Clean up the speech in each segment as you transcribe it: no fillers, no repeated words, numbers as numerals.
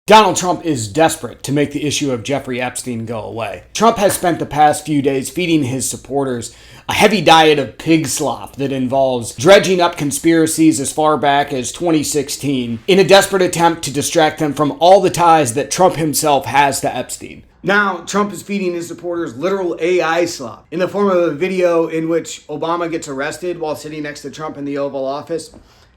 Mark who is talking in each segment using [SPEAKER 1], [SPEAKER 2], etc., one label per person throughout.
[SPEAKER 1] Donald Trump is desperate to make the issue of Jeffrey Epstein go away. Trump has spent the past few days feeding his supporters a heavy diet of pig slop that involves dredging up conspiracies as far back as 2016 in a desperate attempt to distract them from all the ties that Trump himself has to Epstein. Now, Trump is feeding his supporters literal AI slop in the form of a video in which Obama gets arrested while sitting next to Trump in the Oval Office.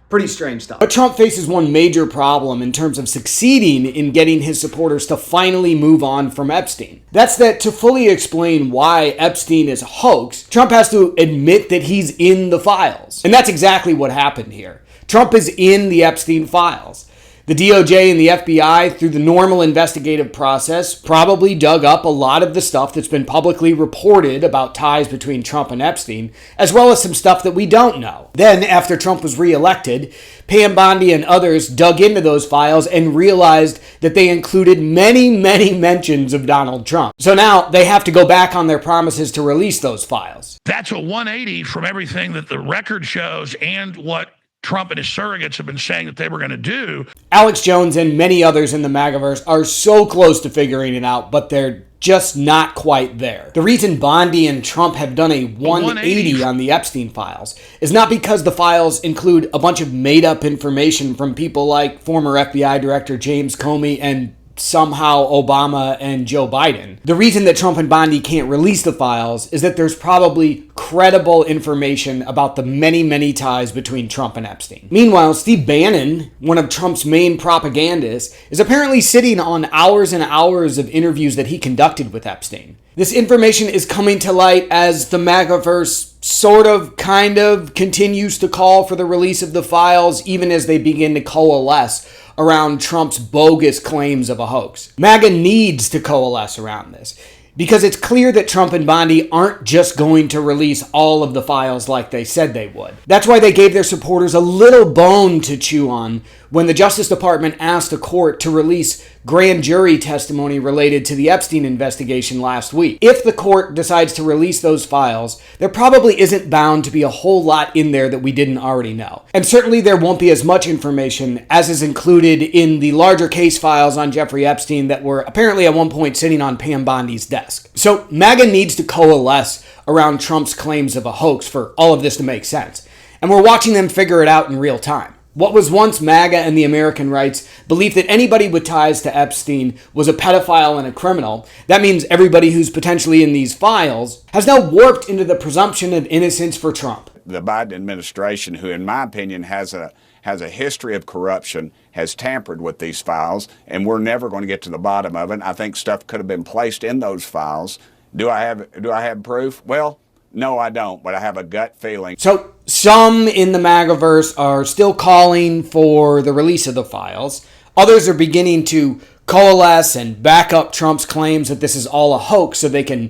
[SPEAKER 1] Pretty strange stuff. But Trump faces one major problem in terms of succeeding in getting his supporters to finally move on from Epstein. That's that to fully explain why Epstein is a hoax, Trump has to admit that he's in the files. And that's exactly what happened here. Trump is in the Epstein files. The DOJ and the FBI, through the normal investigative process, probably dug up a lot of the stuff that's been publicly reported about ties between Trump and Epstein, as well as some stuff that we don't know. Then, after Trump was reelected, Pam Bondi and others dug into those files and realized that they included many mentions of Donald Trump. So now they have to go back on their promises to release those files.
[SPEAKER 2] That's a 180 from everything that the record shows and what Trump and his surrogates have been saying that they were going to do.
[SPEAKER 1] Alex Jones and many others in the MAGAverse are so close to figuring it out, but they're just not quite there. The reason Bondi and Trump have done a 180 on the Epstein files is not because the files include a bunch of made-up information from people like former FBI Director James Comey and somehow Obama and Joe Biden. The reason that Trump and Bondi can't release the files is that there's probably credible information about the many ties between Trump and Epstein. Meanwhile, Steve Bannon, one of Trump's main propagandists, is apparently sitting on hours and hours of interviews that he conducted with Epstein. This information is coming to light as the MAGAverse kind of continues to call for the release of the files, even as they begin to coalesce around Trump's bogus claims of a hoax. MAGA needs to coalesce around this because it's clear that Trump and Bondi aren't just going to release all of the files like they said they would. That's why they gave their supporters a little bone to chew on when the Justice Department asked a court to release grand jury testimony related to the Epstein investigation last week. If the court decides to release those files, there probably isn't bound to be a whole lot in there that we didn't already know. And certainly there won't be as much information as is included in the larger case files on Jeffrey Epstein that were apparently at one point sitting on Pam Bondi's desk. So MAGA needs to coalesce around Trump's claims of a hoax for all of this to make sense. And we're watching them figure it out in real time. What was once MAGA and the American rights belief that anybody with ties to Epstein was a pedophile and a criminal, that means everybody who's potentially in these files, has now warped into the presumption of innocence for Trump.
[SPEAKER 3] The Biden administration, who in my opinion has a history of corruption, has tampered with these files, and we're never going to get to the bottom of it. I think stuff could have been placed in those files. Do I have proof? Well, no, I don't, but I have a gut feeling.
[SPEAKER 1] So some in the MAGAverse are still calling for the release of the files. Others are beginning to coalesce and back up Trump's claims that this is all a hoax so they can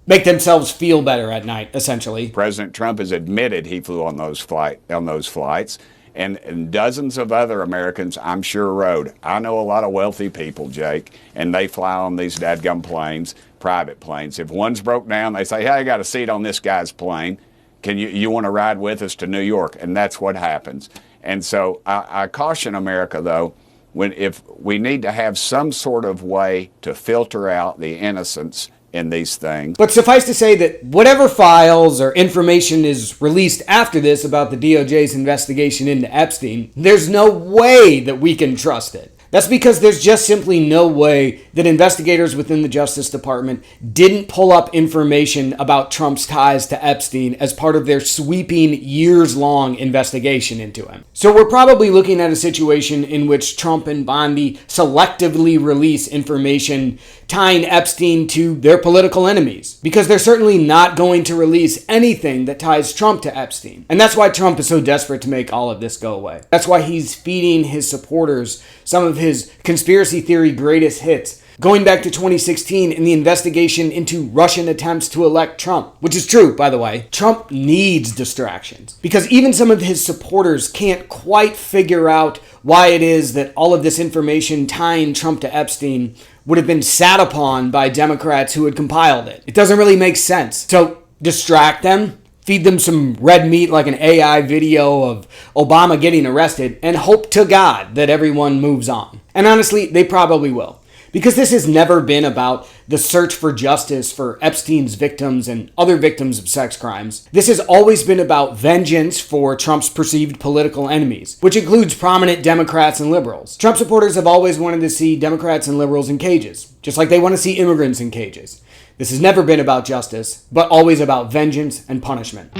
[SPEAKER 1] make themselves feel better at night, essentially.
[SPEAKER 3] President Trump has admitted he flew on those flights, and dozens of other Americans, I'm sure, rode. I know a lot of wealthy people, Jake, and they fly on these dadgum planes, private planes. If one's broke down, they say, hey, I got a seat on this guy's plane. Can you want to ride with us to New York? And that's what happens. And so I caution America, though, if we need to have some sort of way to filter out the innocence in these things.
[SPEAKER 1] But suffice to say that whatever files or information is released after this about the DOJ's investigation into Epstein, there's no way that we can trust it. That's because there's just simply no way that investigators within the Justice Department didn't pull up information about Trump's ties to Epstein as part of their sweeping years-long investigation into him. So we're probably looking at a situation in which Trump and Bondi selectively release information tying Epstein to their political enemies, because they're certainly not going to release anything that ties Trump to Epstein. And that's why Trump is so desperate to make all of this go away. That's why he's feeding his supporters some of his conspiracy theory greatest hits, going back to 2016 in the investigation into Russian attempts to elect Trump, which is true, by the way. Trump needs distractions because even some of his supporters can't quite figure out why it is that all of this information tying Trump to Epstein would have been sat upon by Democrats who had compiled it. It doesn't really make sense. So distract them, feed them some red meat like an AI video of Obama getting arrested, and hope to God that everyone moves on. And honestly, they probably will. Because this has never been about the search for justice for Epstein's victims and other victims of sex crimes. This has always been about vengeance for Trump's perceived political enemies, which includes prominent Democrats and liberals. Trump supporters have always wanted to see Democrats and liberals in cages, just like they want to see immigrants in cages. This has never been about justice, but always about vengeance and punishment.